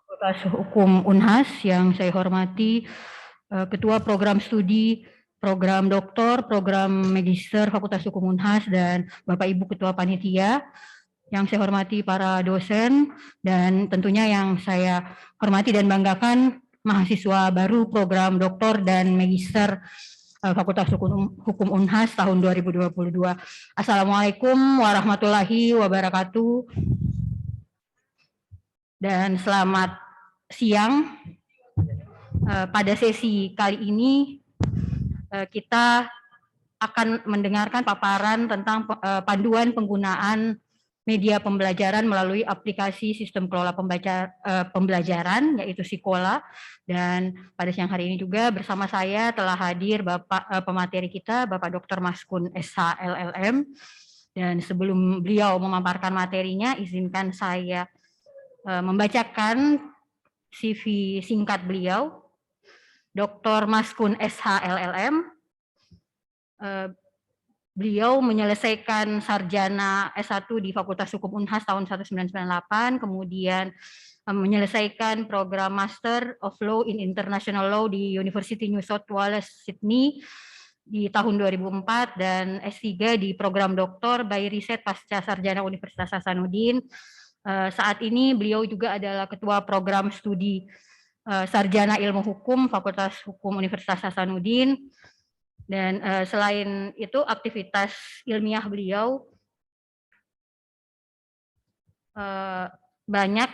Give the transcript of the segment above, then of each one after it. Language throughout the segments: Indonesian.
Fakultas Hukum Unhas yang saya hormati, Ketua Program Studi, Program Doktor, Program Magister Fakultas Hukum Unhas, dan Bapak Ibu Ketua Panitia, yang saya hormati para dosen, dan tentunya yang saya hormati dan banggakan mahasiswa baru Program Doktor dan Magister Fakultas Hukum Unhas tahun 2022. Assalamualaikum warahmatullahi wabarakatuh. Dan selamat siang. Pada sesi kali ini kita akan mendengarkan paparan tentang panduan penggunaan media pembelajaran melalui aplikasi sistem kelola pembelajaran, yaitu Sikola. Dan pada siang hari ini juga bersama saya telah hadir Bapak pemateri kita, Bapak Dr. Maskun SH LLM. Dan sebelum beliau memaparkan materinya, izinkan saya membacakan CV singkat beliau. Dr. Maskun SH LLM. Beliau menyelesaikan sarjana S1 di Fakultas Hukum Unhas tahun 1998, kemudian menyelesaikan program Master of Law in International Law di University New South Wales, Sydney di tahun 2004, dan S3 di program Doktor by Riset Pasca Sarjana Universitas Hasanuddin. Saat ini beliau juga adalah Ketua Program Studi Sarjana Ilmu Hukum Fakultas Hukum Universitas Hasanuddin. Dan selain itu aktivitas ilmiah beliau banyak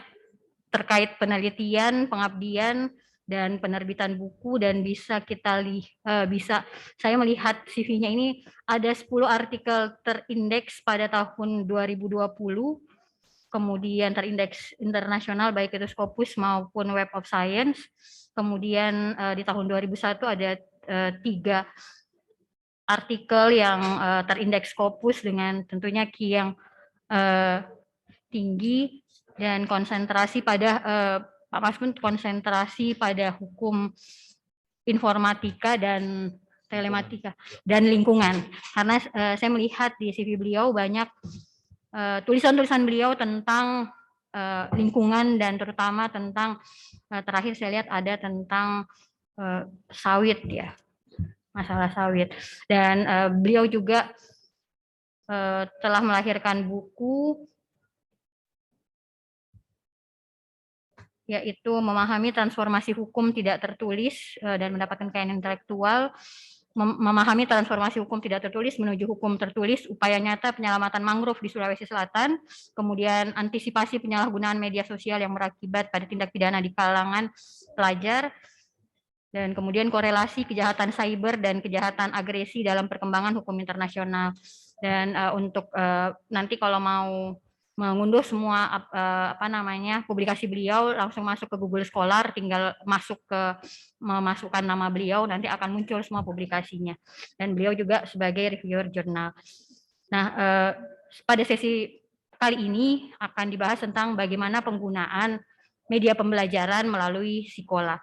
terkait penelitian, pengabdian, dan penerbitan buku, dan saya melihat CV-nya ini ada 10 artikel terindeks pada tahun 2020, kemudian terindeks internasional baik itu Scopus maupun Web of Science. Kemudian di tahun 2001 ada 3 artikel yang terindeks Scopus dengan tentunya key yang tinggi, dan konsentrasi pada Pak Maskun konsentrasi pada hukum informatika dan telematika dan lingkungan. Karena saya melihat di CV beliau banyak tulisan-tulisan beliau tentang lingkungan, dan terutama tentang terakhir saya lihat ada tentang sawit, ya, masalah sawit. Dan beliau juga telah melahirkan buku, yaitu Memahami Transformasi Hukum Tidak Tertulis dan Mendapatkan Kekayaan Intelektual, Memahami Transformasi Hukum Tidak Tertulis Menuju Hukum Tertulis, Upaya Nyata Penyelamatan Mangrove di Sulawesi Selatan, kemudian Antisipasi Penyalahgunaan Media Sosial yang Berakibat pada Tindak Pidana di Kalangan Pelajar, dan kemudian korelasi kejahatan cyber dan kejahatan agresi dalam perkembangan hukum internasional. Dan untuk nanti kalau mau mengunduh semua publikasi beliau, langsung masuk ke Google Scholar, tinggal memasukkan nama beliau, nanti akan muncul semua publikasinya. Dan beliau juga sebagai reviewer jurnal. Nah, pada sesi kali ini akan dibahas tentang bagaimana penggunaan media pembelajaran melalui Sikola.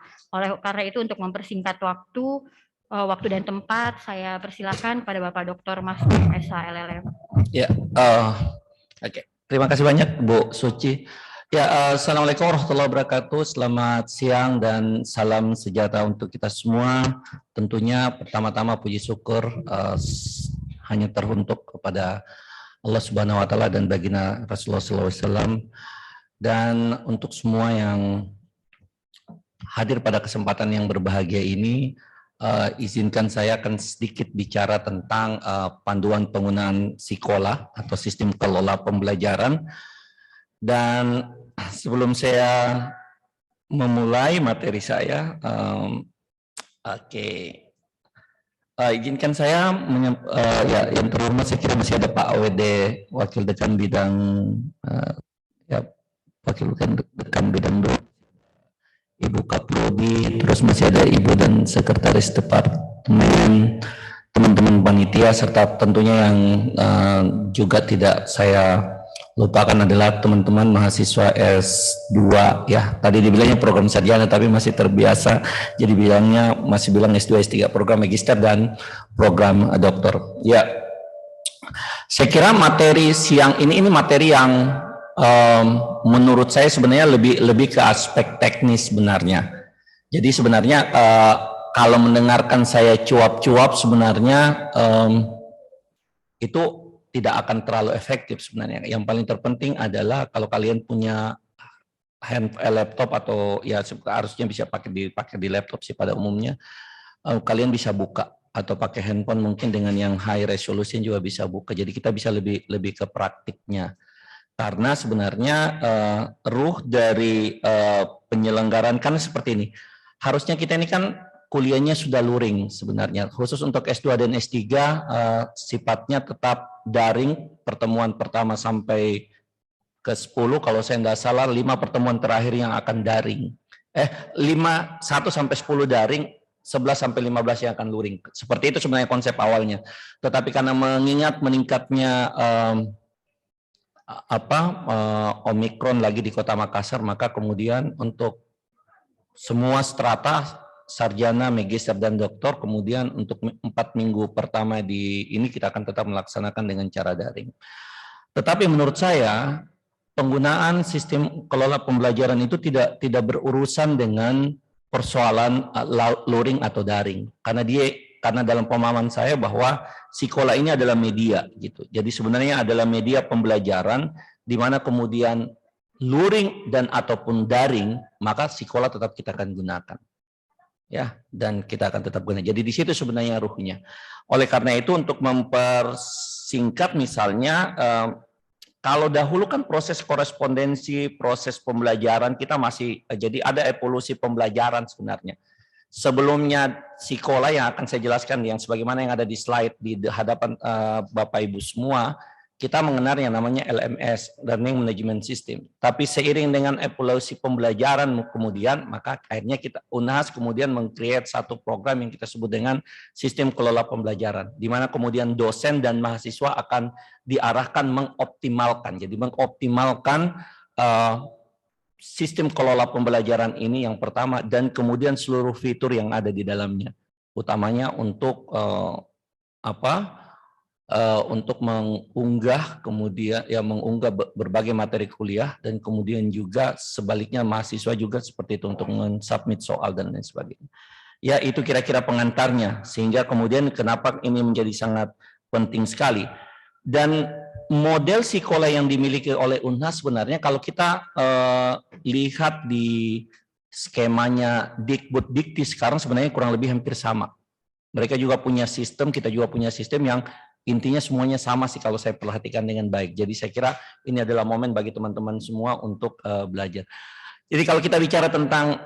Karena itu, untuk mempersingkat waktu dan tempat, saya persilakan kepada Bapak Dr. Maskun SH LLM. Ya, oke. Terima kasih banyak Bu Suci. Ya, assalamualaikum warahmatullahi wabarakatuh. Selamat siang dan salam sejahtera untuk kita semua. Tentunya pertama-tama puji syukur hanya teruntuk kepada Allah Subhanahu Wa Taala dan baginda Rasulullah SAW. Dan untuk semua yang hadir pada kesempatan yang berbahagia ini, izinkan saya akan sedikit bicara tentang panduan penggunaan Sikola atau sistem kelola pembelajaran. Dan sebelum saya memulai materi saya, izinkan saya yang terhormat, saya kira masih ada Pak AWD, Wakil Dekan Bidang Wakil Dekan Bidang Ibu Kaprodi, terus masih ada Ibu dan Sekretaris Departemen, teman-teman panitia, serta tentunya yang juga tidak saya lupakan adalah teman-teman mahasiswa S2, ya. Tadi dibilangnya program sarjana, tapi masih terbiasa jadi bilangnya masih bilang S2, S3, program magister dan program doktor. Ya, saya kira materi siang ini materi yang menurut saya sebenarnya lebih ke aspek teknis sebenarnya. Jadi sebenarnya kalau mendengarkan saya cuap-cuap sebenarnya itu tidak akan terlalu efektif sebenarnya. Yang paling terpenting adalah kalau kalian punya laptop atau ya harusnya bisa dipakai di laptop sih pada umumnya, kalian bisa buka atau pakai handphone mungkin dengan yang high resolution juga bisa buka. Jadi kita bisa lebih ke praktiknya. Karena sebenarnya ruh dari penyelenggaraan kan seperti ini. Harusnya kita ini kan kuliahnya sudah luring sebenarnya. Khusus untuk S2 dan S3 sifatnya tetap daring, pertemuan pertama sampai ke 10 kalau saya nggak salah 5 pertemuan terakhir yang akan daring. 1 sampai 10 daring, 11 sampai 15 yang akan luring. Seperti itu sebenarnya konsep awalnya. Tetapi karena mengingat meningkatnya Omikron lagi di Kota Makassar, maka kemudian untuk semua strata sarjana, magister dan doktor, kemudian untuk 4 minggu pertama di ini kita akan tetap melaksanakan dengan cara daring. Tetapi menurut saya penggunaan sistem kelola pembelajaran itu tidak berurusan dengan persoalan luring atau daring, karena dalam pemahaman saya bahwa sekolah ini adalah media gitu. Jadi sebenarnya adalah media pembelajaran di mana kemudian luring dan ataupun daring, maka sekolah tetap kita akan gunakan. Ya, dan kita akan tetap gunakan. Jadi di situ sebenarnya ruhnya. Oleh karena itu untuk mempersingkat misalnya kalau dahulu kan proses korespondensi, proses pembelajaran kita masih jadi ada evolusi pembelajaran sebenarnya. Sebelumnya sekolah yang akan saya jelaskan yang sebagaimana yang ada di slide di hadapan Bapak Ibu semua, kita mengenal yang namanya LMS, Learning Management System. Tapi seiring dengan evolusi pembelajaran kemudian, maka akhirnya UNHAS kemudian meng-create satu program yang kita sebut dengan sistem kelola pembelajaran, di mana kemudian dosen dan mahasiswa akan diarahkan mengoptimalkan. Jadi mengoptimalkan sistem kelola pembelajaran ini yang pertama, dan kemudian seluruh fitur yang ada di dalamnya, utamanya untuk untuk mengunggah mengunggah berbagai materi kuliah, dan kemudian juga sebaliknya mahasiswa juga seperti itu untuk men-submit soal dan lain sebagainya. Ya, itu kira-kira pengantarnya, sehingga kemudian kenapa ini menjadi sangat penting sekali. Dan model sekolah yang dimiliki oleh UNHAS sebenarnya kalau kita lihat di skemanya Dikbud-Dikti sekarang sebenarnya kurang lebih hampir sama. Mereka juga punya sistem, kita juga punya sistem yang intinya semuanya sama sih kalau saya perhatikan dengan baik. Jadi saya kira ini adalah momen bagi teman-teman semua untuk belajar. Jadi kalau kita bicara tentang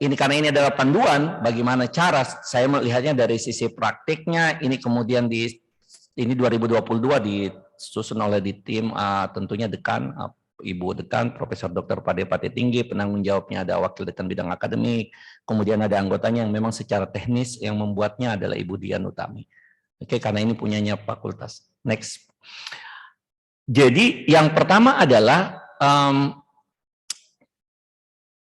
ini, karena ini adalah panduan bagaimana cara, saya melihatnya dari sisi praktiknya, ini kemudian ini 2022 disusun oleh di tim tentunya dekan, Ibu Dekan, Profesor Dr. Pade Pati Tinggi, penanggung jawabnya ada Wakil Dekan Bidang Akademik, kemudian ada anggotanya yang memang secara teknis yang membuatnya adalah Ibu Dian Utami. Oke, karena ini punyanya fakultas. Next. Jadi yang pertama adalah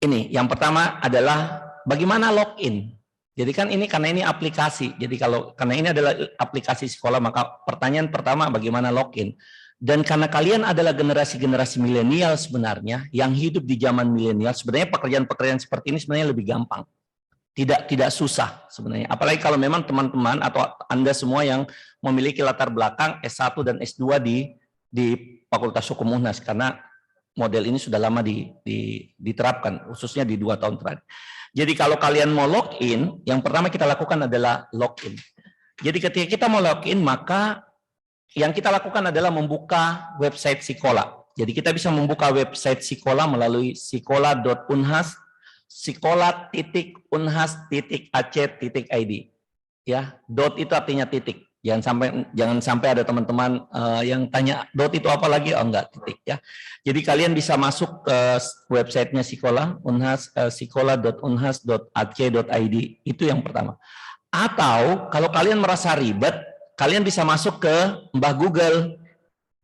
yang pertama adalah bagaimana login. Jadi kan ini karena ini aplikasi. Jadi karena ini adalah aplikasi sekolah, maka pertanyaan pertama bagaimana login. Dan karena kalian adalah generasi-generasi milenial sebenarnya yang hidup di zaman milenial, sebenarnya pekerjaan-pekerjaan seperti ini sebenarnya lebih gampang. Tidak susah sebenarnya. Apalagi kalau memang teman-teman atau Anda semua yang memiliki latar belakang S1 dan S2 di Fakultas Hukum UNHAS, karena model ini sudah lama diterapkan, khususnya di 2 tahun terakhir. Jadi kalau kalian mau login, yang pertama kita lakukan adalah login. Jadi ketika kita mau login, maka yang kita lakukan adalah membuka website sekolah. Jadi kita bisa membuka website sekolah melalui sekolah.unhas, sekolah.unhas.ac.id. Ya, dot itu artinya titik. Jangan sampai ada teman-teman yang tanya dot itu apa lagi? Oh enggak, titik ya. Jadi kalian bisa masuk ke websitenya sekolah, sekolah.unhas.ac.id. Itu yang pertama. Atau kalau kalian merasa ribet, kalian bisa masuk ke Mbah Google,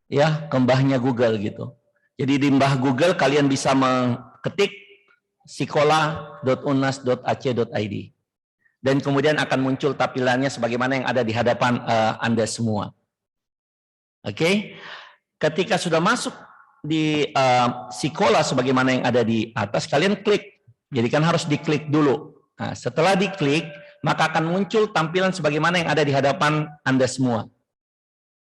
ya, ke mbahnya Google gitu. Jadi di Mbah Google kalian bisa mengetik sekolah.unhas.ac.id. Dan kemudian akan muncul tampilannya sebagaimana yang ada di hadapan Anda semua. Oke, ketika sudah masuk Sikola sebagaimana yang ada di atas, kalian klik. Jadi kan harus diklik dulu. Nah, setelah diklik, maka akan muncul tampilan sebagaimana yang ada di hadapan Anda semua.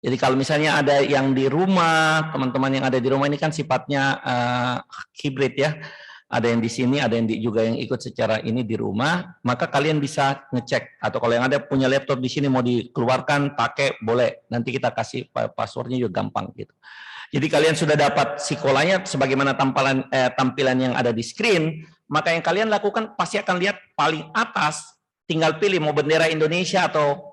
Jadi kalau misalnya ada yang di rumah, teman-teman yang ada di rumah ini kan sifatnya hibrid ya. Ada yang di sini, ada yang juga yang ikut secara ini di rumah, maka kalian bisa ngecek. Atau kalau yang ada punya laptop di sini mau dikeluarkan, pakai, boleh. Nanti kita kasih passwordnya juga gampang gitu. Jadi kalian sudah dapat Sikolanya sebagaimana tampilan yang ada di screen, maka yang kalian lakukan pasti akan lihat paling atas, tinggal pilih mau bendera Indonesia atau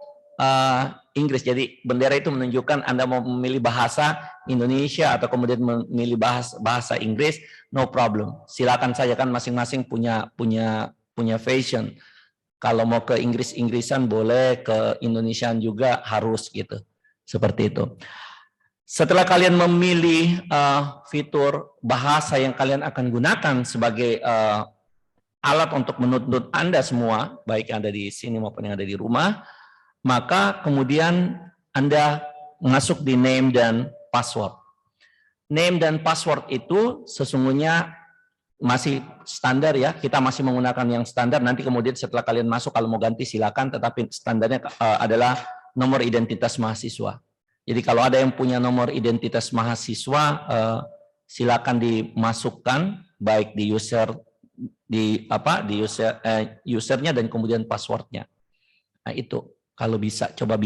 Inggris. Jadi bendera itu menunjukkan Anda mau memilih bahasa Indonesia atau kemudian memilih bahasa Inggris, no problem. Silakan saja, kan masing-masing punya fashion. Kalau mau ke Inggris-Inggrisan boleh, ke Indonesiaan juga harus gitu. Seperti itu. Setelah kalian memilih fitur bahasa yang kalian akan gunakan sebagai alat untuk menuntut Anda semua, baik yang ada di sini maupun yang ada di rumah, maka kemudian Anda masuk di name dan password. Name dan password itu sesungguhnya masih standar ya, kita masih menggunakan yang standar. Nanti kemudian setelah kalian masuk, kalau mau ganti silakan, tetapi standarnya adalah nomor identitas mahasiswa. Jadi kalau ada yang punya nomor identitas mahasiswa, silakan dimasukkan baik di usernya dan kemudian passwordnya. Nah itu kalau bisa coba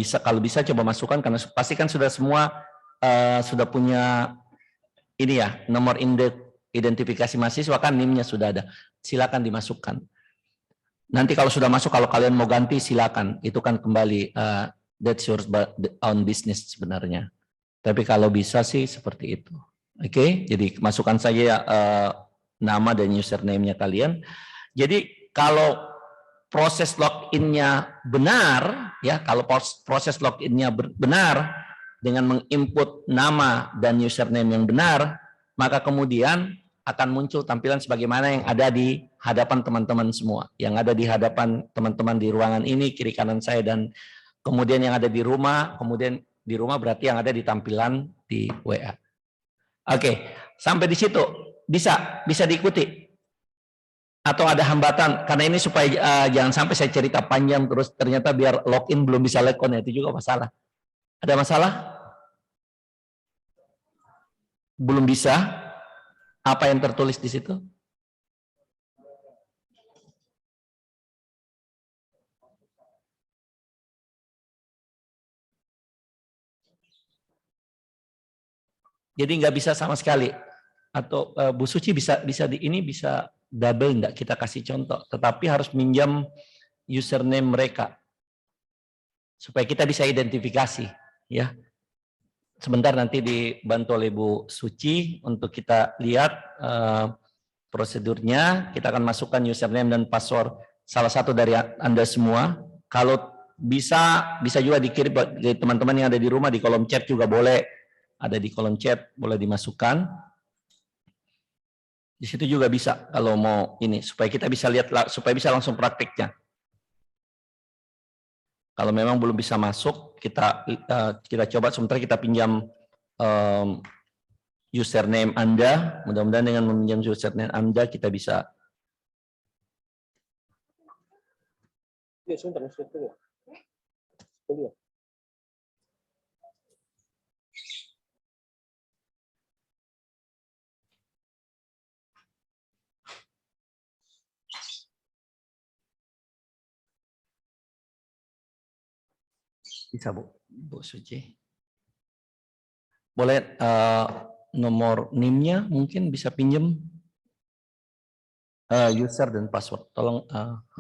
masukkan, karena pasti kan sudah semua sudah punya ini ya, nomor identifikasi mahasiswa kan, NIM-nya sudah ada. Silakan dimasukkan. Nanti kalau sudah masuk, kalau kalian mau ganti silakan. Itu kan kembali that's your own business sebenarnya. Tapi kalau bisa sih seperti itu. Oke, jadi masukkan saja nama dan username-nya kalian. Jadi kalau proses login-nya benar, ya, kalau proses login-nya benar dengan menginput nama dan username yang benar, maka kemudian akan muncul tampilan sebagaimana yang ada di hadapan teman-teman semua, yang ada di hadapan teman-teman di ruangan ini, kiri kanan saya, dan kemudian yang ada di rumah, kemudian di rumah berarti yang ada di tampilan di WA. Oke, sampai di situ bisa diikuti. Atau ada hambatan, karena ini supaya jangan sampai saya cerita panjang terus ternyata biar login belum bisa lekon, itu juga masalah. Ada masalah? Belum bisa? Apa yang tertulis di situ? Jadi nggak bisa sama sekali. Atau Bu Suci bisa double enggak, kita kasih contoh, tetapi harus minjam username mereka supaya kita bisa identifikasi ya. Sebentar nanti dibantu oleh Bu Suci untuk kita lihat prosedurnya. Kita akan masukkan username dan password salah satu dari Anda semua. Kalau bisa juga dikirim ke teman-teman yang ada di rumah, di kolom chat juga boleh, ada di kolom chat boleh dimasukkan. Di situ juga bisa kalau mau ini, supaya kita bisa lihat, supaya bisa langsung praktiknya. Kalau memang belum bisa masuk, kita coba sementara kita pinjam username Anda. Mudah-mudahan dengan meminjam username Anda kita bisa. Ya, sebentar, bisa Bu Suci. Boleh nomor NIM-nya mungkin bisa pinjam user dan password. Tolong,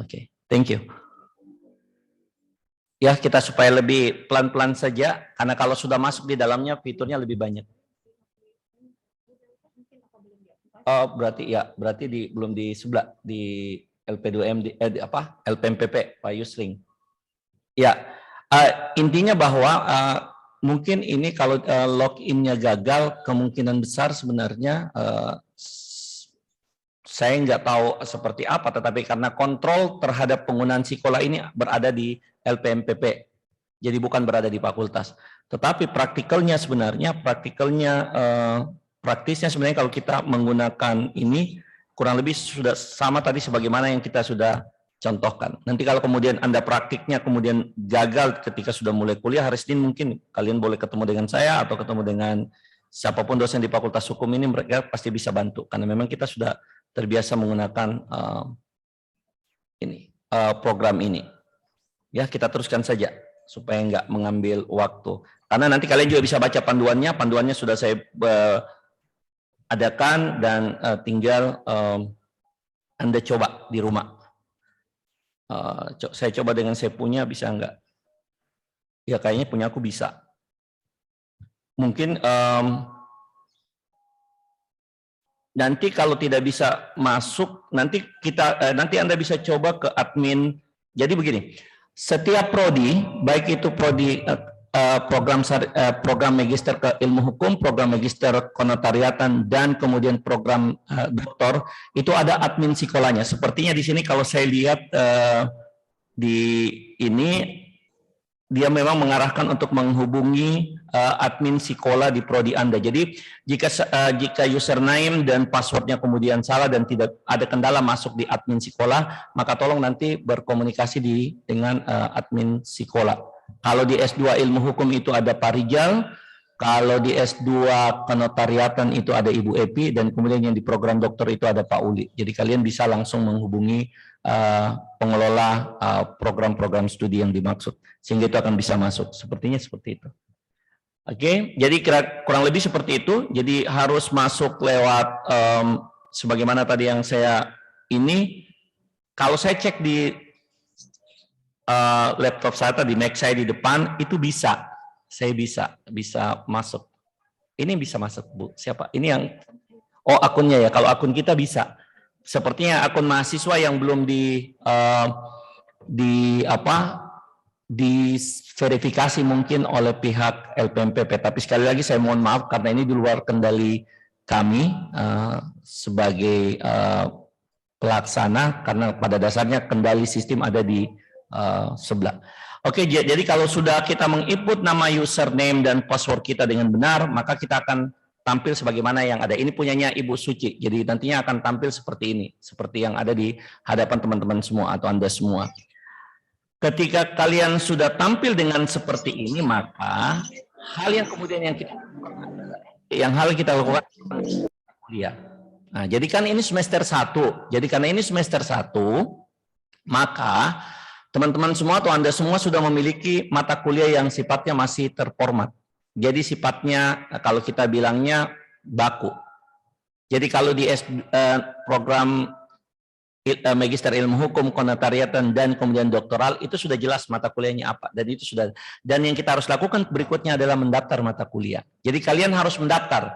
oke. Thank you. Ya, kita supaya lebih pelan-pelan saja, karena kalau sudah masuk di dalamnya fiturnya lebih banyak. Oh, berarti belum di sebelah di LP2M LPMPP Pak Yusring. Ya. Intinya bahwa mungkin ini kalau login-nya gagal, kemungkinan besar sebenarnya saya nggak tahu seperti apa, tetapi karena kontrol terhadap penggunaan Sikola ini berada di LPMPP, jadi bukan berada di fakultas. Tetapi praktikalnya sebenarnya praktisnya sebenarnya kalau kita menggunakan ini kurang lebih sudah sama tadi sebagaimana yang kita sudah contohkan. Nanti kalau kemudian Anda praktiknya kemudian gagal ketika sudah mulai kuliah, hari Senin mungkin kalian boleh ketemu dengan saya atau ketemu dengan siapapun dosen di Fakultas Hukum ini, mereka pasti bisa bantu karena memang kita sudah terbiasa menggunakan program ini. Ya, kita teruskan saja supaya nggak mengambil waktu. Karena nanti kalian juga bisa baca panduannya. Panduannya sudah saya adakan dan tinggal Anda coba di rumah. Saya coba dengan saya punya, bisa nggak? Ya kayaknya punya aku bisa. Mungkin nanti kalau tidak bisa masuk, nanti Anda bisa coba ke admin. Jadi begini, setiap prodi, baik itu prodi program magister ke ilmu hukum, program magister konotariatan, dan kemudian program doktor, itu ada admin sekolahnya. Sepertinya di sini kalau saya lihat di ini, dia memang mengarahkan untuk menghubungi admin sekolah di prodi Anda. Jadi jika username dan passwordnya kemudian salah dan tidak ada kendala masuk di admin sekolah, maka tolong nanti berkomunikasi dengan admin sekolah. Kalau di S2 ilmu hukum itu ada Pak Rijal, kalau di S2 kenotariatan itu ada Ibu Epi, dan kemudian yang di program dokter itu ada Pak Uli. Jadi kalian bisa langsung menghubungi pengelola program-program studi yang dimaksud, sehingga itu akan bisa masuk. Sepertinya seperti itu. Oke, jadi kurang lebih seperti itu. Jadi harus masuk lewat sebagaimana tadi yang saya ini. Kalau saya cek di laptop saya tadi, Mac saya di depan, itu bisa. Saya bisa masuk. Ini bisa masuk, Bu. Siapa? Ini yang akunnya ya. Kalau akun kita bisa. Sepertinya akun mahasiswa yang belum diverifikasi mungkin oleh pihak LPMPP. Tapi sekali lagi saya mohon maaf karena ini di luar kendali kami sebagai pelaksana, karena pada dasarnya kendali sistem ada di sebelah. Oke, jadi kalau sudah kita menginput nama username dan password kita dengan benar, maka kita akan tampil sebagaimana yang ada. Ini punyanya Ibu Suci, jadi nantinya akan tampil seperti ini, seperti yang ada di hadapan teman-teman semua atau Anda semua. Ketika kalian sudah tampil dengan seperti ini, maka hal yang kemudian kita lakukan kuliah. Nah, jadi kan ini semester 1. Jadi karena ini semester 1, maka teman-teman semua atau Anda semua sudah memiliki mata kuliah yang sifatnya masih terformat. Jadi sifatnya kalau kita bilangnya baku. Jadi kalau di program magister ilmu hukum, konotariatan, dan kemudian doktoral, itu sudah jelas mata kuliahnya apa, dan itu sudah. Dan yang kita harus lakukan berikutnya adalah mendaftar mata kuliah. Jadi kalian harus mendaftar.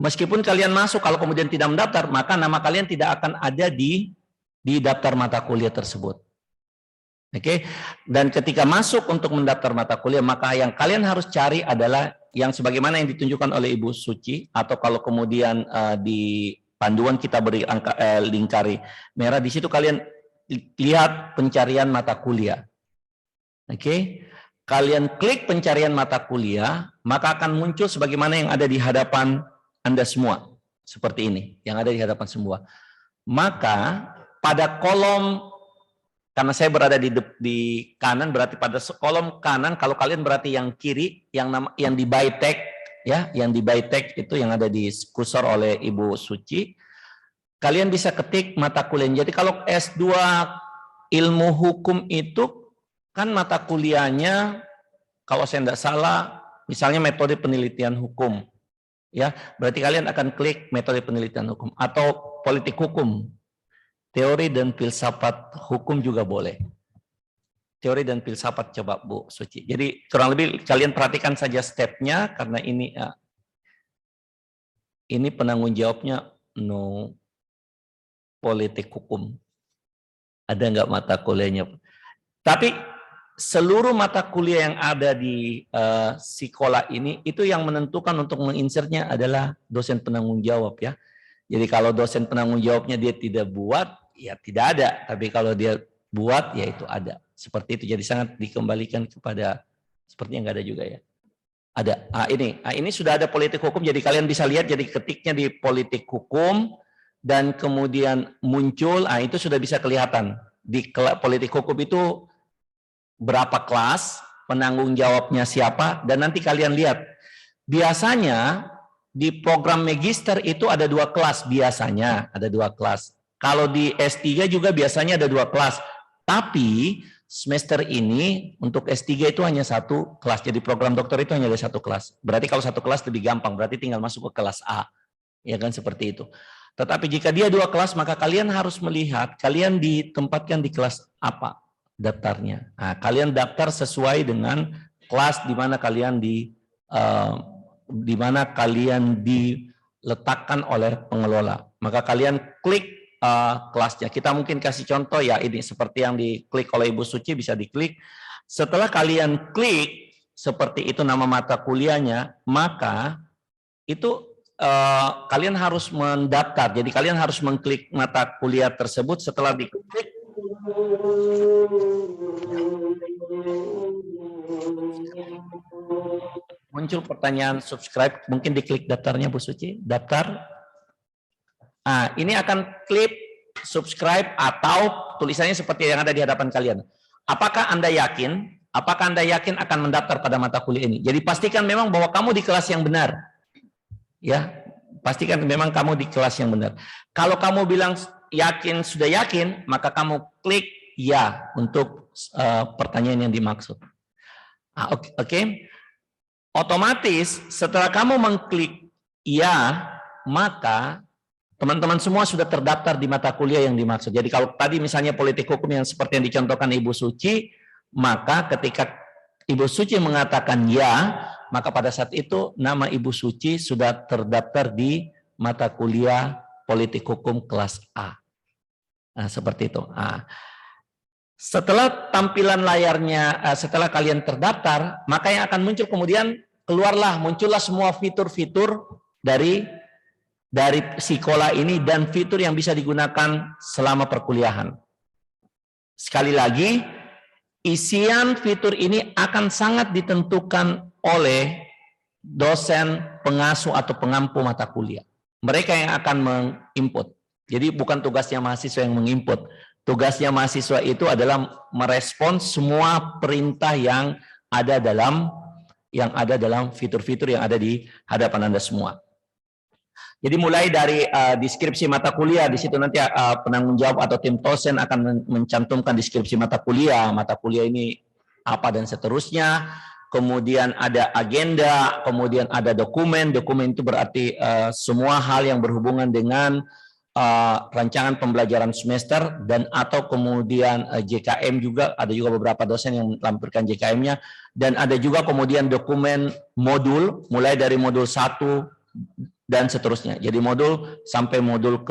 Meskipun kalian masuk, kalau kemudian tidak mendaftar, maka nama kalian tidak akan ada di daftar mata kuliah tersebut. Oke, dan ketika masuk untuk mendaftar mata kuliah, maka yang kalian harus cari adalah yang sebagaimana yang ditunjukkan oleh Ibu Suci, atau kalau kemudian di panduan kita beri lingkari merah, di situ kalian lihat pencarian mata kuliah. Oke, kalian klik pencarian mata kuliah, maka akan muncul sebagaimana yang ada di hadapan Anda semua, seperti ini, yang ada di hadapan semua. Maka pada kolom, karena saya berada di kanan, berarti pada kolom kanan, kalau kalian berarti yang kiri, yang di by tag, ya, yang di by tag itu yang ada di kursor oleh Ibu Suci, kalian bisa ketik mata kuliah. Jadi kalau S2 ilmu hukum itu kan mata kuliahnya, kalau saya tidak salah, misalnya metode penelitian hukum, ya, berarti kalian akan klik metode penelitian hukum, atau politik hukum. Teori dan filsafat hukum juga boleh. Teori dan filsafat, coba Bu Suci. Jadi kurang lebih kalian perhatikan saja stepnya, karena ini penanggung jawabnya politik hukum. Ada nggak mata kuliahnya? Tapi seluruh mata kuliah yang ada di sekolah ini, itu yang menentukan untuk menginsertnya adalah dosen penanggung jawab, ya. Jadi kalau dosen penanggung jawabnya dia tidak buat, ya tidak ada. Tapi kalau dia buat, ya itu ada. Seperti itu. Jadi sangat dikembalikan kepada, sepertinya nggak ada juga ya. Ada. Ini sudah ada politik hukum, jadi kalian bisa lihat, jadi ketiknya di politik hukum, dan kemudian muncul, itu sudah bisa kelihatan. Di politik hukum itu berapa kelas, penanggung jawabnya siapa, dan nanti kalian lihat. Biasanya di program magister itu ada 2 kelas, biasanya ada 2 kelas. Kalau di S3 juga biasanya ada 2 kelas, tapi semester ini untuk S3 itu hanya 1 kelas. Jadi program dokter itu hanya ada 1 kelas. Berarti kalau 1 kelas lebih gampang, berarti tinggal masuk ke kelas A. Ya kan, seperti itu. Tetapi jika dia 2 kelas, maka kalian harus melihat kalian ditempatkan di kelas apa daftarnya. Nah, kalian daftar sesuai dengan kelas di mana kalian diletakkan oleh pengelola. Maka kalian klik kelasnya. Kita mungkin kasih contoh ya, ini seperti yang diklik oleh Ibu Suci, bisa diklik. Setelah kalian klik seperti itu nama mata kuliahnya, maka itu kalian harus mendaftar. Jadi kalian harus mengklik mata kuliah tersebut. Setelah diklik, muncul pertanyaan subscribe. Mungkin diklik daftarnya Bu Suci, daftar. Ini akan klik subscribe atau tulisannya seperti yang ada di hadapan kalian. Apakah Anda yakin? Apakah Anda yakin akan mendaftar pada mata kuliah ini? Jadi pastikan memang bahwa kamu di kelas yang benar. Ya, pastikan memang kamu di kelas yang benar. Kalau kamu bilang yakin, sudah yakin, maka kamu klik ya untuk pertanyaan yang dimaksud. Oke. Otomatis setelah kamu mengklik ya, maka teman-teman semua sudah terdaftar di mata kuliah yang dimaksud. Jadi kalau tadi misalnya politik hukum yang seperti yang dicontohkan Ibu Suci, maka ketika Ibu Suci mengatakan ya, maka pada saat itu nama Ibu Suci sudah terdaftar di mata kuliah politik hukum kelas A. Nah, seperti itu. Setelah tampilan layarnya, setelah kalian terdaftar, maka yang akan muncul kemudian muncullah semua fitur-fitur dari Sekolah ini dan fitur yang bisa digunakan selama perkuliahan. Sekali lagi, isian fitur ini akan sangat ditentukan oleh dosen, pengasuh atau pengampu mata kuliah. Mereka yang akan menginput. Jadi bukan tugasnya mahasiswa yang menginput. Tugasnya mahasiswa itu adalah merespons semua perintah yang ada dalam fitur-fitur yang ada di hadapan Anda semua. Jadi mulai dari deskripsi mata kuliah, di situ nanti penanggung jawab atau tim dosen akan mencantumkan deskripsi mata kuliah ini apa dan seterusnya. Kemudian ada agenda, kemudian ada dokumen. Dokumen itu berarti semua hal yang berhubungan dengan rancangan pembelajaran semester dan atau kemudian JKM juga, ada juga beberapa dosen yang melampirkan JKM-nya, dan ada juga kemudian dokumen modul, mulai dari modul 1 dan seterusnya. Jadi modul sampai modul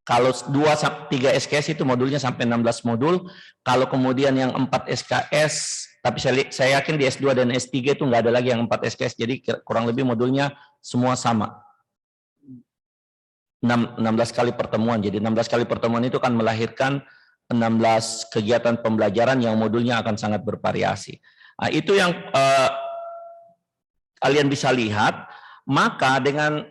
kalau 2-3 SKS itu modulnya sampai 16 modul. Kalau kemudian yang 4 SKS, tapi saya yakin di S2 dan S3 itu nggak ada lagi yang 4 SKS, jadi kurang lebih modulnya semua sama. 16 kali pertemuan. Jadi 16 kali pertemuan itu kan melahirkan 16 kegiatan pembelajaran yang modulnya akan sangat bervariasi. Nah, itu yang kalian bisa lihat. Maka dengan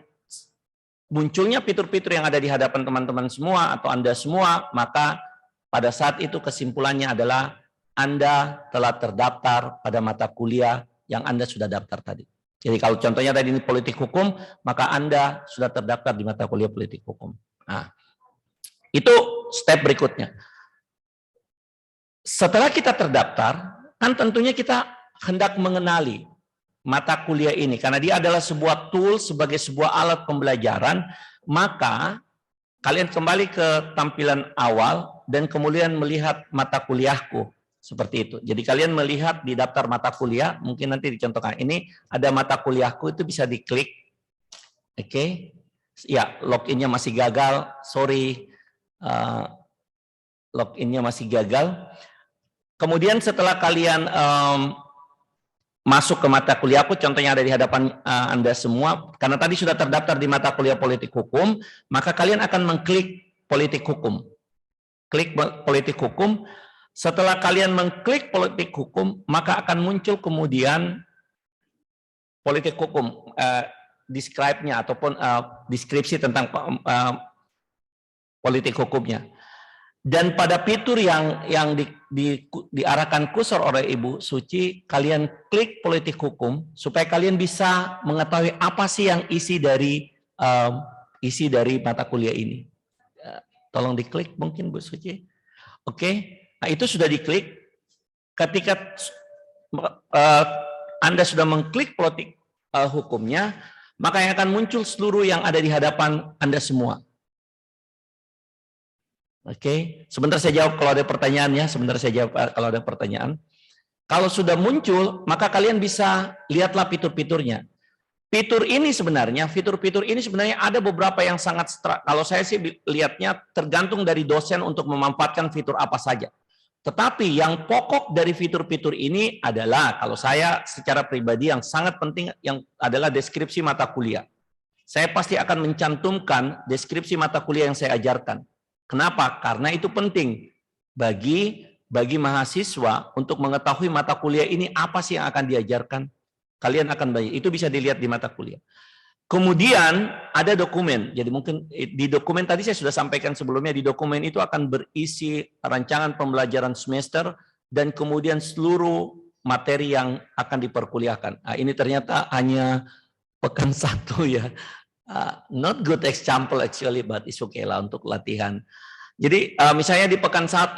munculnya fitur-fitur yang ada di hadapan teman-teman semua atau Anda semua, maka pada saat itu kesimpulannya adalah Anda telah terdaftar pada mata kuliah yang Anda sudah daftar tadi. Jadi kalau contohnya tadi ini politik hukum, maka Anda sudah terdaftar di mata kuliah politik hukum. Nah, itu step berikutnya. Setelah kita terdaftar, kan tentunya kita hendak mengenali mata kuliah ini, karena dia adalah sebuah tool sebagai sebuah alat pembelajaran, maka kalian kembali ke tampilan awal dan kemudian melihat mata kuliahku seperti itu. Jadi kalian melihat di daftar mata kuliah, mungkin nanti dicontohkan ini ada mata kuliahku, itu bisa diklik. Oke. Ya, loginnya masih gagal, sorry. Loginnya masih gagal. Kemudian setelah kalian masuk ke mata kuliahku, contohnya ada di hadapan Anda semua, karena tadi sudah terdaftar di mata kuliah politik hukum, maka kalian akan mengklik politik hukum. Klik politik hukum. Setelah kalian mengklik politik hukum, maka akan muncul kemudian politik hukum, describe-nya ataupun deskripsi tentang politik hukumnya. Dan pada fitur yang diarahkan kursor oleh Ibu Suci, kalian klik politik hukum supaya kalian bisa mengetahui apa sih yang isi dari mata kuliah ini. Tolong diklik mungkin Bu Suci. Oke, nah itu sudah diklik. Ketika Anda sudah mengklik politik hukumnya, maka yang akan muncul seluruh yang ada di hadapan Anda semua. Oke, sebentar saya jawab kalau ada pertanyaan ya. Sebentar saya jawab kalau ada pertanyaan. Kalau sudah muncul, maka kalian bisa lihatlah fitur-fiturnya. Fitur ini sebenarnya ada beberapa yang sangat kalau saya sih lihatnya tergantung dari dosen untuk memanfaatkan fitur apa saja. Tetapi yang pokok dari fitur-fitur ini adalah kalau saya secara pribadi yang sangat penting yang adalah deskripsi mata kuliah. Saya pasti akan mencantumkan deskripsi mata kuliah yang saya ajarkan. Kenapa? Karena itu penting bagi mahasiswa untuk mengetahui mata kuliah ini apa sih yang akan diajarkan. Kalian akan banyak. Itu bisa dilihat di mata kuliah. Kemudian ada dokumen. Jadi mungkin di dokumen tadi saya sudah sampaikan sebelumnya, di dokumen itu akan berisi rancangan pembelajaran semester dan kemudian seluruh materi yang akan diperkuliahkan. Nah, ini ternyata hanya pekan 1 ya. Not good example actually, but it's okay lah untuk latihan. Jadi misalnya di pekan 1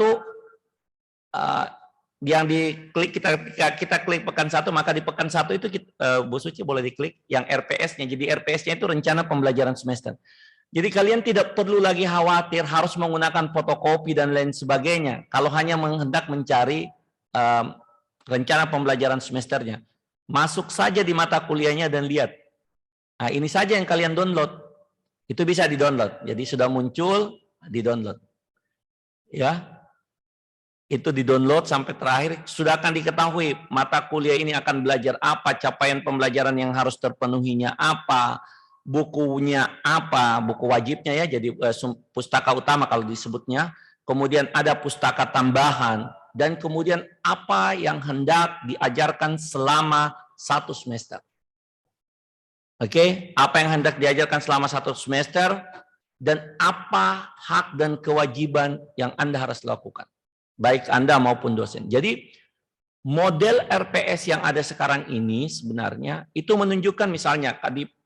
yang diklik kita klik pekan 1, maka di pekan 1 itu Bu Suci boleh diklik yang RPS-nya. Jadi RPS-nya itu rencana pembelajaran semester. Jadi kalian tidak perlu lagi khawatir harus menggunakan fotokopi dan lain sebagainya. Kalau hanya hendak mencari rencana pembelajaran semesternya, masuk saja di mata kuliahnya dan lihat. Nah, ini saja yang kalian download. Itu bisa di-download. Jadi sudah muncul, di-download. Ya. Itu di-download sampai terakhir. Sudah akan diketahui mata kuliah ini akan belajar apa, capaian pembelajaran yang harus terpenuhinya apa, bukunya apa, buku wajibnya ya, jadi pustaka utama kalau disebutnya. Kemudian ada pustaka tambahan. Dan kemudian apa yang hendak diajarkan selama 1 semester. Oke, apa yang hendak diajarkan selama 1 semester dan apa hak dan kewajiban yang Anda harus lakukan, baik Anda maupun dosen. Jadi model RPS yang ada sekarang ini sebenarnya itu menunjukkan misalnya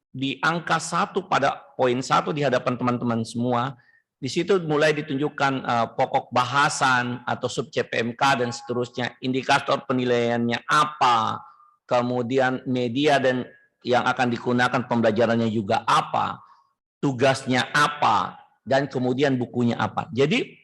di angka 1 pada poin 1 di hadapan teman-teman semua, di situ mulai ditunjukkan pokok bahasan atau sub CPMK dan seterusnya, indikator penilaiannya apa, kemudian media dan yang akan digunakan pembelajarannya juga apa, tugasnya apa, dan kemudian bukunya apa. Jadi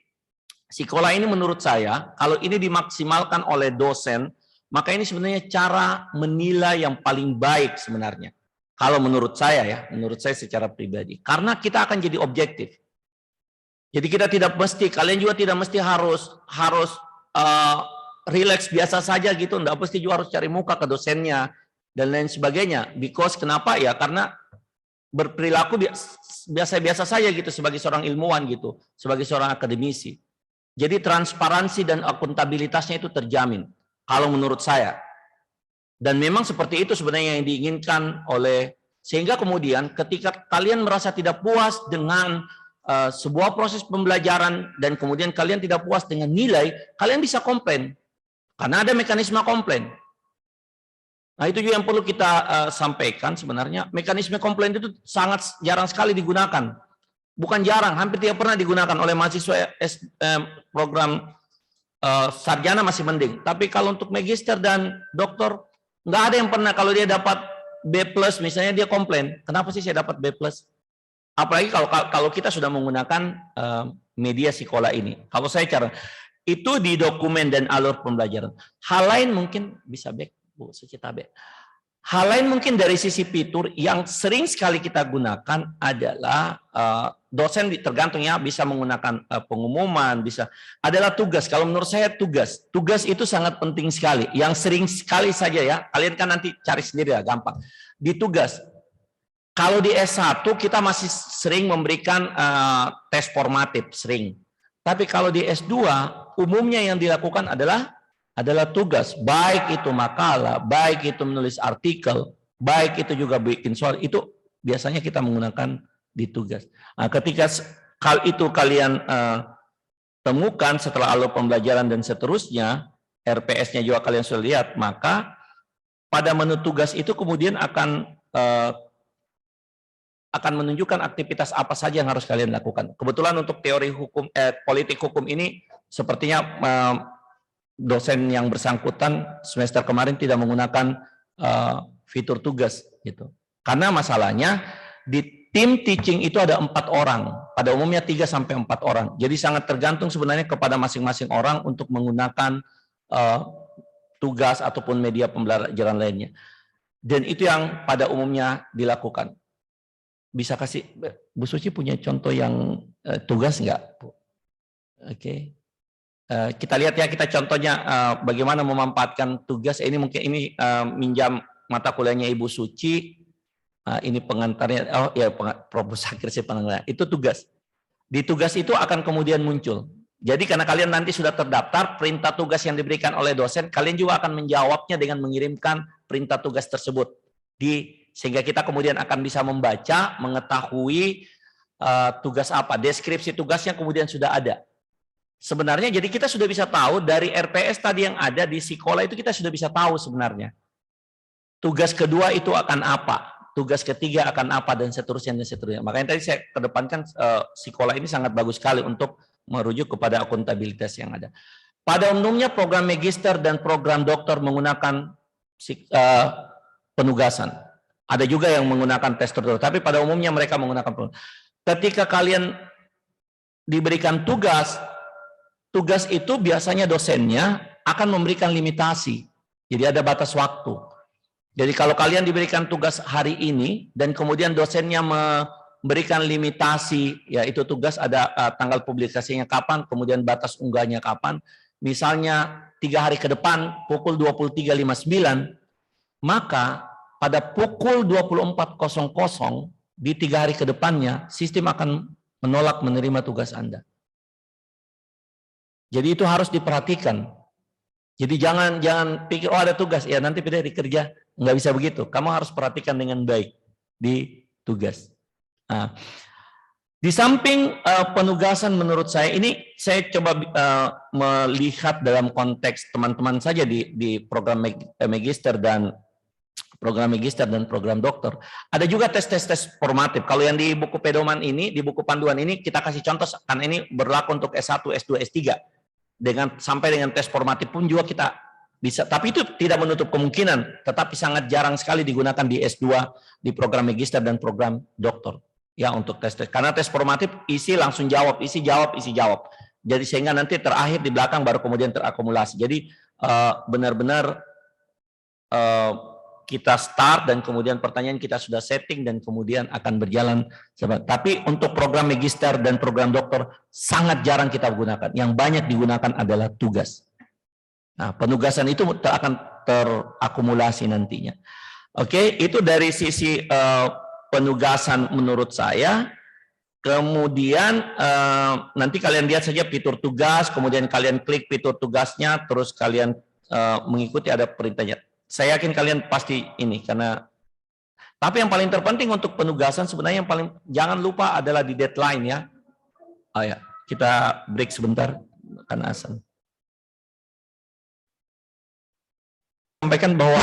sekolah ini menurut saya, kalau ini dimaksimalkan oleh dosen, maka ini sebenarnya cara menilai yang paling baik sebenarnya. Kalau menurut saya ya, menurut saya secara pribadi. Karena kita akan jadi objektif. Jadi kita tidak mesti, kalian juga tidak mesti harus relax biasa saja gitu, enggak mesti juga harus cari muka ke dosennya dan lain sebagainya. Because kenapa ya? Karena berperilaku biasa-biasa saja gitu sebagai seorang ilmuwan gitu, sebagai seorang akademisi. Jadi transparansi dan akuntabilitasnya itu terjamin kalau menurut saya. Dan memang seperti itu sebenarnya yang diinginkan oleh, sehingga kemudian ketika kalian merasa tidak puas dengan sebuah proses pembelajaran dan kemudian kalian tidak puas dengan nilai, kalian bisa komplain. Karena ada mekanisme komplain. Nah, itu juga yang perlu kita sampaikan sebenarnya. Mekanisme komplain itu sangat jarang sekali digunakan. Bukan jarang, hampir tidak pernah digunakan oleh mahasiswa program sarjana masih mending. Tapi kalau untuk magister dan doktor, nggak ada yang pernah kalau dia dapat B+, misalnya dia komplain. Kenapa sih saya dapat B+? Apalagi kalau kita sudah menggunakan media sekolah ini. Kalau saya cara, itu di dokumen dan alur pembelajaran. Hal lain mungkin bisa back. Bu Suci Tabe. Hal lain mungkin dari sisi fitur yang sering sekali kita gunakan adalah dosen tergantung ya, bisa menggunakan pengumuman, bisa adalah tugas. Kalau menurut saya tugas itu sangat penting sekali. Yang sering sekali saja ya, kalian kan nanti cari sendiri ya, gampang. Di tugas. Kalau di S1 kita masih sering memberikan tes formatif, sering. Tapi kalau di S2 umumnya yang dilakukan adalah tugas, baik itu makalah, baik itu menulis artikel, baik itu juga bikin soal, itu biasanya kita menggunakan di tugas. Nah, ketika itu kalian temukan setelah alur pembelajaran dan seterusnya, RPS-nya juga kalian sudah lihat, maka pada menu tugas itu kemudian akan menunjukkan aktivitas apa saja yang harus kalian lakukan. Kebetulan untuk teori hukum, politik hukum ini sepertinya dosen yang bersangkutan semester kemarin tidak menggunakan fitur tugas gitu. Karena masalahnya di tim teaching itu ada 4 orang, pada umumnya 3 sampai 4 orang. Jadi sangat tergantung sebenarnya kepada masing-masing orang untuk menggunakan tugas ataupun media pembelajaran lainnya. Dan itu yang pada umumnya dilakukan. Bisa kasih, Bu Suci punya contoh yang tugas nggak, Bu? Oke. Kita lihat ya, kita contohnya bagaimana memanfaatkan tugas. Ini mungkin ini minjam mata kuliahnya Ibu Suci. Ini pengantarnya, oh ya, Prof. Zakir sih pengantarnya. Itu tugas. Di tugas itu akan kemudian muncul. Jadi karena kalian nanti sudah terdaftar, perintah tugas yang diberikan oleh dosen, kalian juga akan menjawabnya dengan mengirimkan perintah tugas tersebut. Sehingga kita kemudian akan bisa membaca, mengetahui tugas apa, deskripsi tugasnya kemudian sudah ada. Sebenarnya jadi kita sudah bisa tahu dari RPS tadi yang ada di sekolah itu kita sudah bisa tahu sebenarnya. Tugas kedua itu akan apa, tugas ketiga akan apa, dan seterusnya dan seterusnya. Makanya tadi saya kedepankan sekolah ini sangat bagus sekali untuk merujuk kepada akuntabilitas yang ada. Pada umumnya program magister dan program doktor menggunakan penugasan. Ada juga yang menggunakan tes tertulis, tapi pada umumnya mereka menggunakan penugasan. Ketika kalian diberikan tugas, tugas itu biasanya dosennya akan memberikan limitasi. Jadi ada batas waktu. Jadi kalau kalian diberikan tugas hari ini dan kemudian dosennya memberikan limitasi, ya itu tugas ada tanggal publikasinya kapan, kemudian batas unggahnya kapan. Misalnya 3 hari ke depan pukul 23.59, maka pada pukul 24.00 di 3 hari ke depannya sistem akan menolak menerima tugas Anda. Jadi itu harus diperhatikan. Jadi jangan pikir oh ada tugas ya nanti pindah di kerja, nggak bisa begitu. Kamu harus perhatikan dengan baik di tugas. Nah, di samping penugasan menurut saya ini saya coba melihat dalam konteks teman-teman saja di program magister dan program dokter. Ada juga tes formatif. Kalau yang di buku pedoman ini, di buku panduan ini kita kasih contoh karena ini berlaku untuk S1, S2, S3. Sampai dengan tes formatif pun juga kita bisa, tapi itu tidak menutup kemungkinan, tetapi sangat jarang sekali digunakan di S2, di program magister dan program dokter. Ya untuk tes. Karena tes formatif isi langsung jawab, isi jawab, isi jawab. Jadi sehingga nanti terakhir di belakang baru kemudian terakumulasi. Jadi benar-benar kita start dan kemudian pertanyaan kita sudah setting dan kemudian akan berjalan. Tapi untuk program magister dan program dokter sangat jarang kita gunakan. Yang banyak digunakan adalah tugas. Nah, penugasan itu akan terakumulasi nantinya. Oke, itu dari sisi penugasan menurut saya. Kemudian nanti kalian lihat saja fitur tugas, kemudian kalian klik fitur tugasnya, terus kalian mengikuti ada perintahnya. Saya yakin kalian pasti ini karena tapi yang paling terpenting untuk penugasan sebenarnya yang paling jangan lupa adalah di deadline ya. Oh ya, kita break sebentar karena azan. Sampaikan bahwa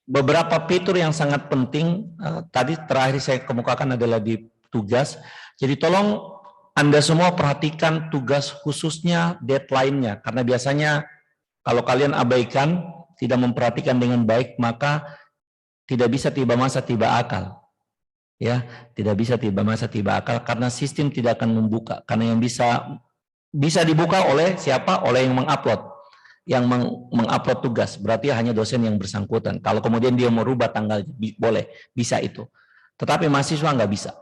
beberapa fitur yang sangat penting tadi terakhir saya kemukakan adalah di tugas. Jadi tolong Anda semua perhatikan tugas khususnya deadline-nya karena biasanya kalau kalian abaikan tidak memperhatikan dengan baik, maka tidak bisa tiba masa tiba akal. Ya, tidak bisa tiba masa tiba akal karena sistem tidak akan membuka. Karena yang bisa dibuka oleh siapa? Oleh yang mengupload. Yang mengupload tugas, berarti hanya dosen yang bersangkutan. Kalau kemudian dia merubah tanggal, boleh, bisa itu. Tetapi mahasiswa nggak bisa.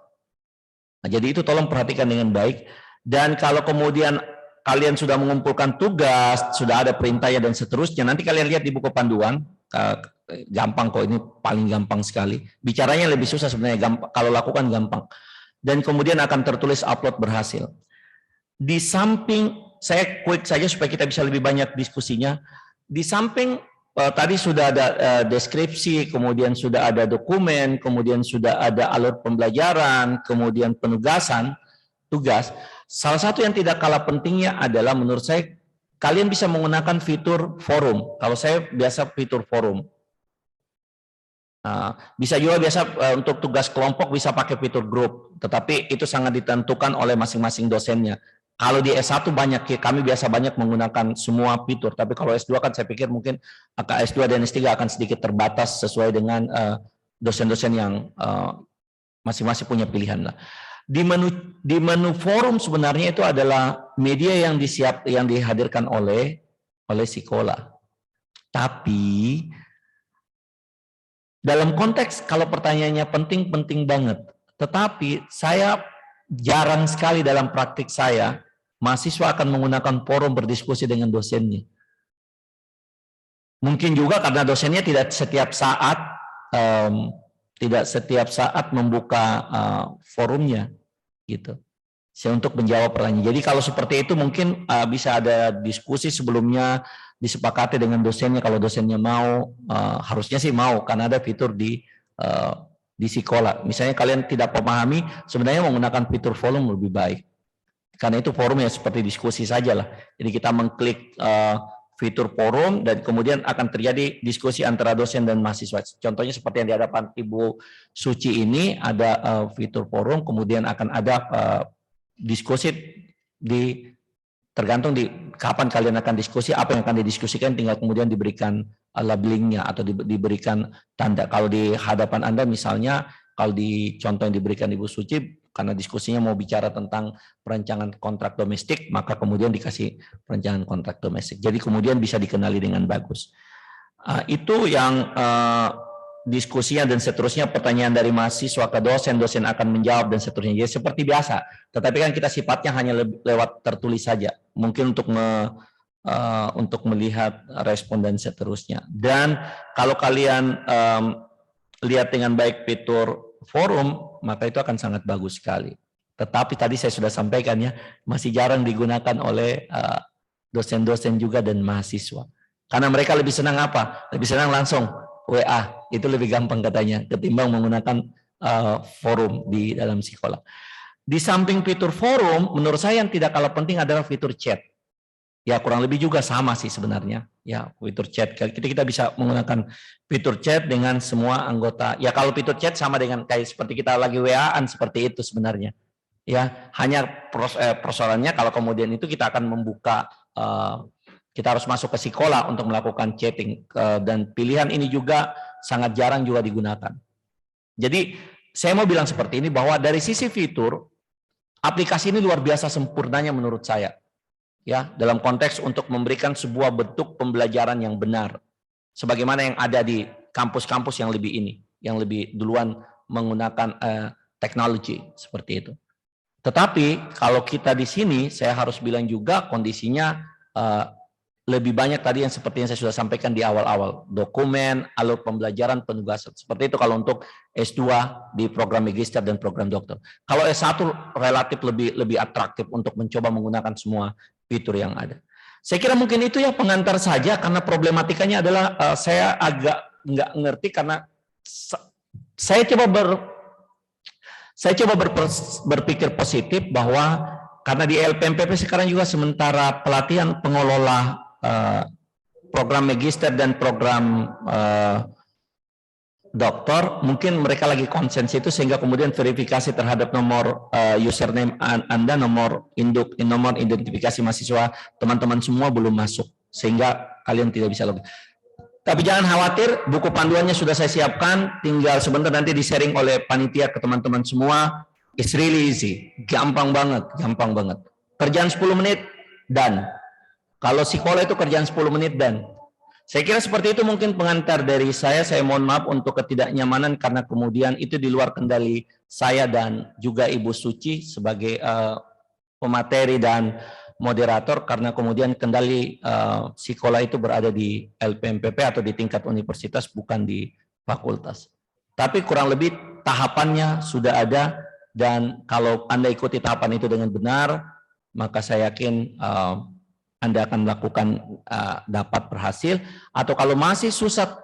Nah, jadi itu tolong perhatikan dengan baik. Dan kalau kemudian kalian sudah mengumpulkan tugas, sudah ada perintahnya dan seterusnya, nanti kalian lihat di buku panduan, gampang kok, ini paling gampang sekali. Bicaranya lebih susah sebenarnya, kalau lakukan gampang. Dan kemudian akan tertulis upload berhasil. Di samping, saya quick saja supaya kita bisa lebih banyak diskusinya, di samping tadi sudah ada deskripsi, kemudian sudah ada dokumen, kemudian sudah ada alur pembelajaran, kemudian penugasan, tugas. Salah satu yang tidak kalah pentingnya adalah menurut saya kalian bisa menggunakan fitur forum. Kalau saya biasa fitur forum. Bisa juga untuk tugas kelompok bisa pakai fitur grup, tetapi itu sangat ditentukan oleh masing-masing dosennya. Kalau di S1 banyak, kami biasa banyak menggunakan semua fitur, tapi kalau S2 kan saya pikir mungkin S2 dan S3 akan sedikit terbatas sesuai dengan dosen-dosen yang masing-masing punya pilihan lah. Di menu forum sebenarnya itu adalah media yang dihadirkan oleh sekolah. Tapi dalam konteks kalau pertanyaannya penting banget, tetapi saya jarang sekali dalam praktik saya mahasiswa akan menggunakan forum berdiskusi dengan dosennya. Mungkin juga karena dosennya tidak setiap saat membuka forumnya, gitu. Untuk menjawab pertanyaan. Jadi kalau seperti itu mungkin bisa ada diskusi sebelumnya, disepakati dengan dosennya. Kalau dosennya mau, harusnya sih mau, karena ada fitur di sekolah. Misalnya kalian tidak memahami, sebenarnya menggunakan fitur forum lebih baik. Karena itu forum ya seperti diskusi saja lah. Jadi kita mengklik fitur forum dan kemudian akan terjadi diskusi antara dosen dan mahasiswa. Contohnya seperti yang di hadapan Ibu Suci ini, ada fitur forum, kemudian akan ada diskusi tergantung di kapan kalian akan diskusi, apa yang akan didiskusikan, tinggal kemudian diberikan labelingnya atau diberikan tanda. Kalau di hadapan Anda misalnya, kalau di contoh yang diberikan Ibu Suci, karena diskusinya mau bicara tentang perancangan kontrak domestik, maka kemudian dikasih perancangan kontrak domestik. Jadi kemudian bisa dikenali dengan bagus. Itu yang diskusinya dan seterusnya, pertanyaan dari mahasiswa ke dosen, dosen akan menjawab dan seterusnya. Jadi seperti biasa, tetapi kan kita sifatnya hanya lewat tertulis saja, mungkin untuk melihat respon dan seterusnya. Dan kalau kalian lihat dengan baik fitur forum, maka itu akan sangat bagus sekali. Tetapi tadi saya sudah sampaikan ya, masih jarang digunakan oleh dosen-dosen juga dan mahasiswa. Karena mereka lebih senang apa? Lebih senang langsung WA, itu lebih gampang katanya, ketimbang menggunakan forum di dalam sekolah. Di samping fitur forum, menurut saya yang tidak kalah penting adalah fitur chat. Ya kurang lebih juga sama sih sebenarnya. Ya fitur chat, kita bisa menggunakan fitur chat dengan semua anggota. Ya kalau fitur chat sama dengan kayak seperti kita lagi WA-an seperti itu sebenarnya. Ya hanya persoalannya kalau kemudian itu kita akan membuka, kita harus masuk ke sekolah untuk melakukan chatting, dan pilihan ini juga sangat jarang juga digunakan. Jadi saya mau bilang seperti ini, bahwa dari sisi fitur, aplikasi ini luar biasa sempurnanya menurut saya. Ya, dalam konteks untuk memberikan sebuah bentuk pembelajaran yang benar, sebagaimana yang ada di kampus-kampus yang lebih duluan menggunakan teknologi seperti itu. Tetapi kalau kita di sini, saya harus bilang juga kondisinya lebih banyak tadi yang seperti yang saya sudah sampaikan di awal-awal, dokumen, alur pembelajaran, penugasan. Seperti itu kalau untuk S2 di program magister dan program dokter. Kalau S1 relatif lebih atraktif untuk mencoba menggunakan semua fitur yang ada. Saya kira mungkin itu ya pengantar saja, karena problematikanya adalah saya agak nggak ngerti, karena saya coba berpikir positif bahwa karena di LPMPP sekarang juga sementara pelatihan pengelola program magister dan program doktor, mungkin mereka lagi konsen itu, sehingga kemudian verifikasi terhadap nomor username Anda, nomor identifikasi mahasiswa teman-teman semua belum masuk, sehingga kalian tidak bisa login. Tapi jangan khawatir, buku panduannya sudah saya siapkan, tinggal sebentar nanti di-sharing oleh panitia ke teman-teman semua. It's really easy, gampang banget. Kerjaan 10 menit, dan kalau sekolah itu kerjaan 10 menit dan. Saya kira seperti itu mungkin pengantar dari saya. Saya mohon maaf untuk ketidaknyamanan karena kemudian itu di luar kendali saya dan juga Ibu Suci sebagai pemateri dan moderator, karena kemudian kendali sekolah itu berada di LPMPP atau di tingkat universitas, bukan di fakultas. Tapi kurang lebih tahapannya sudah ada, dan kalau Anda ikuti tahapan itu dengan benar, maka saya yakin Anda akan melakukan dapat berhasil, atau kalau masih susah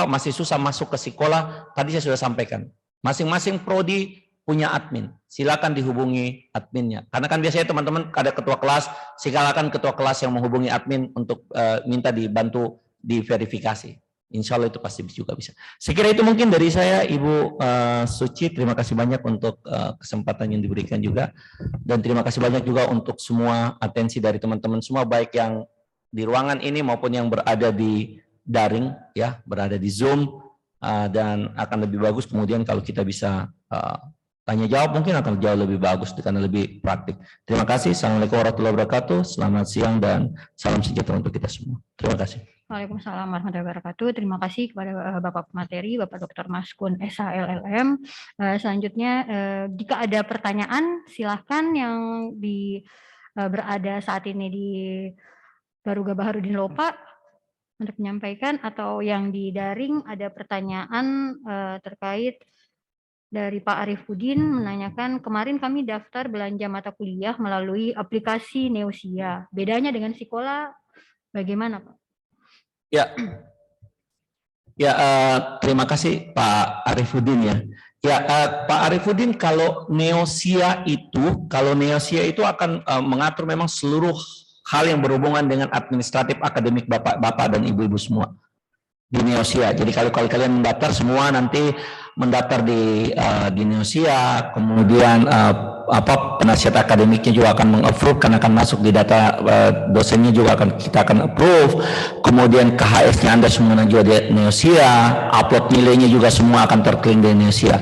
masih susah masuk ke sekolah, tadi saya sudah sampaikan, masing-masing prodi punya admin, silakan dihubungi adminnya. Karena kan biasanya teman-teman ada ketua kelas, silakan ketua kelas yang menghubungi admin untuk minta dibantu diverifikasi. Insya Allah itu pasti juga bisa. Saya kira itu mungkin dari saya, Ibu Suci. Terima kasih banyak untuk kesempatan yang diberikan juga, dan terima kasih banyak juga untuk semua atensi dari teman-teman semua, baik yang di ruangan ini maupun yang berada di daring, ya, berada di Zoom, dan akan lebih bagus kemudian kalau kita bisa tanya jawab, mungkin akan jauh lebih bagus karena lebih praktik. Terima kasih. Assalamualaikum warahmatullahi wabarakatuh. Selamat siang dan salam sejahtera untuk kita semua. Terima kasih. Waalaikumsalam warahmatullahi wabarakatuh. Terima kasih kepada Bapak Pemateri, Bapak Dr. Maskun SHLLM. Selanjutnya, jika ada pertanyaan, silahkan yang berada saat ini di Baruga Baharudin Lopa untuk menyampaikan, atau yang di daring ada pertanyaan terkait dari Pak Arifudin menanyakan, kemarin kami daftar belanja mata kuliah melalui aplikasi Neosia. Bedanya dengan sekolah bagaimana, Pak? Ya, terima kasih Pak Arifudin ya. Ya, Pak Arifudin, kalau Neosia itu akan mengatur memang seluruh hal yang berhubungan dengan administratif akademik Bapak dan Ibu-ibu semua di Neosia. Jadi kalau kalian mendaftar semua nanti mendaftar di Neosia, kemudian penasihat akademiknya juga akan meng-approve karena akan masuk di data dosennya juga kita akan approve. Kemudian KHS-nya Anda semua juga di Neosia, upload nilainya juga semua akan terclaim di Neosia.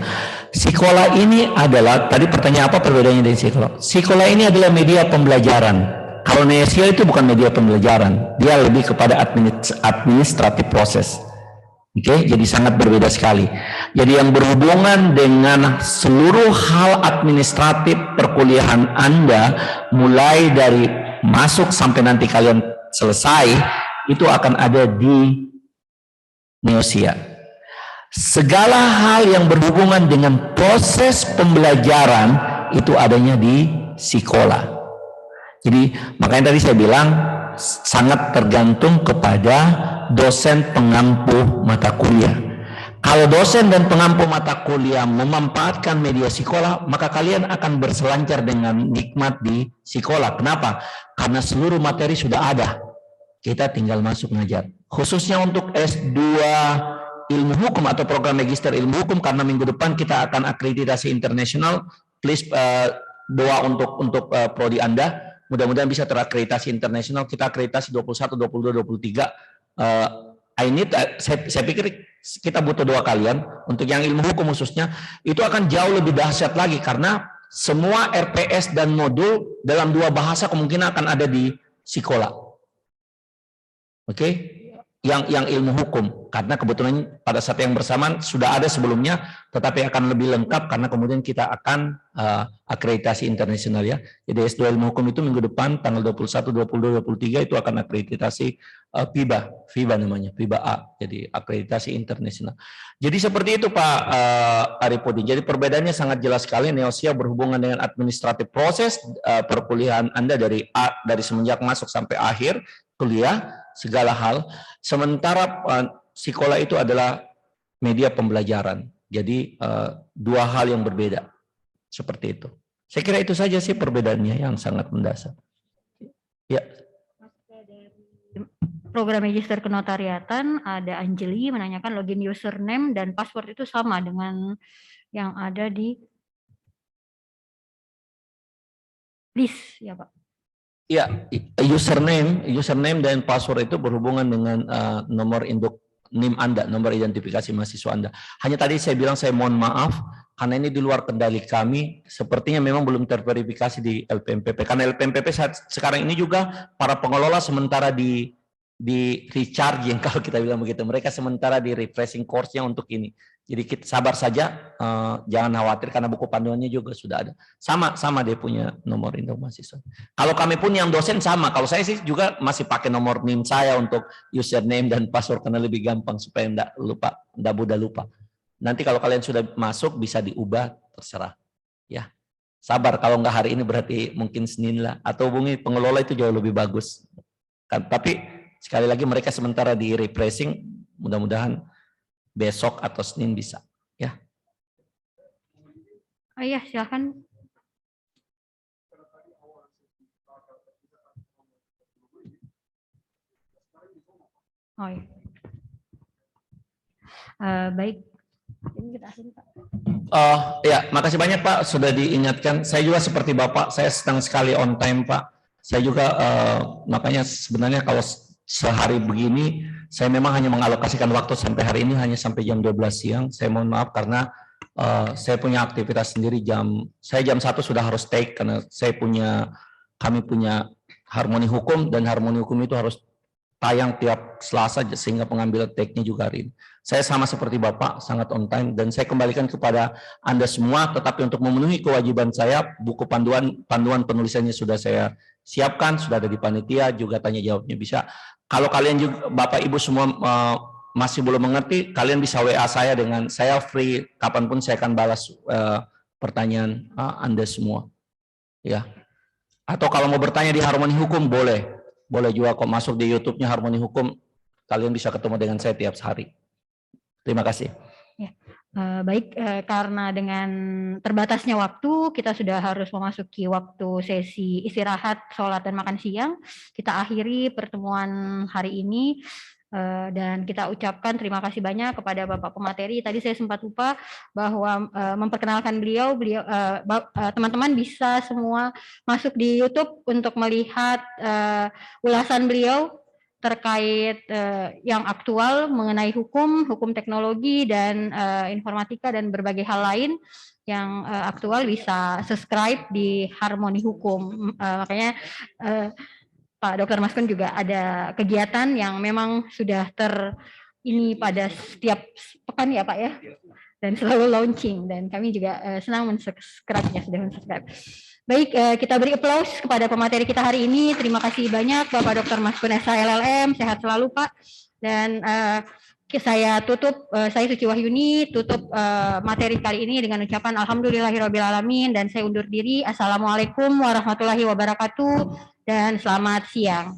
Sekolah ini adalah, tadi pertanyaan apa perbedaannya dari sekolah? Sekolah ini adalah media pembelajaran. Kalau Neosia itu bukan media pembelajaran, dia lebih kepada administratif proses. Oke, jadi sangat berbeda sekali. Jadi yang berhubungan dengan seluruh hal administratif perkuliahan Anda, mulai dari masuk sampai nanti kalian selesai, itu akan ada di Neosia. Segala hal yang berhubungan dengan proses pembelajaran itu adanya di sekolah. Jadi makanya tadi saya bilang sangat tergantung kepada dosen pengampu mata kuliah. Kalau dosen dan pengampu mata kuliah memanfaatkan media sekolah, maka kalian akan berselancar dengan nikmat di sekolah. Kenapa? Karena seluruh materi sudah ada. Kita tinggal masuk ngajar. Khususnya untuk S2 ilmu hukum atau program magister ilmu hukum, karena minggu depan kita akan akreditasi internasional. Please doa untuk prodi Anda. Mudah-mudahan bisa terakreditasi internasional. Kita akreditasi 21, 22, 23. Saya pikir kita butuh doa kalian. Untuk yang ilmu hukum khususnya, itu akan jauh lebih dahsyat lagi. Karena semua RPS dan modul dalam 2 bahasa kemungkinan akan ada di sekolah. Oke? Yang ilmu hukum. Karena kebetulan pada saat yang bersamaan sudah ada sebelumnya, tetapi akan lebih lengkap karena kemudian kita akan akreditasi internasional ya. Jadi S2 ilmu hukum itu minggu depan tanggal 21, 22, 23 itu akan akreditasi FIBA namanya, FIBA A. Jadi akreditasi internasional. Jadi seperti itu Pak Arifudin. Jadi perbedaannya sangat jelas sekali. Neosia berhubungan dengan administratif proses perkuliahan Anda dari semenjak masuk sampai akhir kuliah, segala hal. Sementara sekolah itu adalah media pembelajaran. Jadi 2 hal yang berbeda. Seperti itu. Saya kira itu saja sih perbedaannya yang sangat mendasar. Ya. Program Magister Kenotariatan ada Anjeli menanyakan login username dan password itu sama dengan yang ada di list ya Pak. Ya, username dan password itu berhubungan dengan nomor induk NIM Anda, nomor identifikasi mahasiswa Anda. Hanya tadi saya bilang saya mohon maaf karena ini di luar kendali kami, sepertinya memang belum terverifikasi di LPMPP. Karena LPMPP sekarang ini juga para pengelola sementara di recharging kalau kita bilang begitu. Mereka sementara di refreshing course-nya untuk ini. Jadi kita sabar saja, jangan khawatir karena buku panduannya juga sudah ada. Sama dia punya nomor induk mahasiswa. Kalau kami pun yang dosen sama. Kalau saya sih juga masih pakai nomor NIM saya untuk username dan password karena lebih gampang supaya enggak mudah lupa. Nanti kalau kalian sudah masuk bisa diubah terserah. Ya. sabar, kalau nggak hari ini berarti mungkin Senin lah, atau hubungi pengelola itu jauh lebih bagus. Kan, tapi sekali lagi mereka sementara di refreshing, mudah-mudahan besok atau Senin bisa. Ya. Oh iya, silakan. Oh iya. Baik. Ini kita akhiri, Pak. Ya, makasih banyak Pak sudah diingatkan. Saya juga seperti Bapak, saya senang sekali on time Pak. Saya juga makanya sebenarnya kalau sehari begini, saya memang hanya mengalokasikan waktu sampai hari ini hanya sampai jam 12 siang. Saya mohon maaf karena saya punya aktivitas sendiri saya jam 1 sudah harus take karena kami punya harmoni hukum dan harmoni hukum itu harus tayang tiap Selasa sehingga pengambilan take-nya juga hari ini. Saya sama seperti Bapak, sangat on time, dan saya kembalikan kepada Anda semua, tetapi untuk memenuhi kewajiban saya, buku panduan penulisannya sudah saya siapkan, sudah ada di panitia, juga tanya jawabnya bisa. Kalau kalian juga, Bapak Ibu semua masih belum mengerti, kalian bisa WA saya dengan saya free, kapanpun saya akan balas pertanyaan Anda semua. Ya. Atau kalau mau bertanya di Harmoni Hukum, boleh juga kok masuk di YouTube-nya Harmoni Hukum, kalian bisa ketemu dengan saya tiap hari. Terima kasih. Ya, baik, karena dengan terbatasnya waktu, kita sudah harus memasuki waktu sesi istirahat, sholat, dan makan siang. Kita akhiri pertemuan hari ini, dan kita ucapkan terima kasih banyak kepada Bapak Pemateri. Tadi saya sempat lupa bahwa memperkenalkan beliau teman-teman bisa semua masuk di YouTube untuk melihat ulasan beliau terkait yang aktual mengenai hukum teknologi, dan informatika, dan berbagai hal lain yang aktual. Bisa subscribe di Harmoni Hukum. Makanya Pak Dr. Maskun juga ada kegiatan yang memang sudah ini pada setiap pekan ya Pak ya, dan selalu launching, dan kami juga senang mensubscribe-nya, sudah mensubscribe. Baik, kita beri aplaus kepada pemateri kita hari ini. Terima kasih banyak Bapak Dr. Maskun SH LLM, sehat selalu Pak. Dan saya tutup, saya Suci Wahyuni, tutup materi kali ini dengan ucapan alhamdulillahirrabbilalamin, dan saya undur diri. Assalamualaikum warahmatullahi wabarakatuh, dan selamat siang.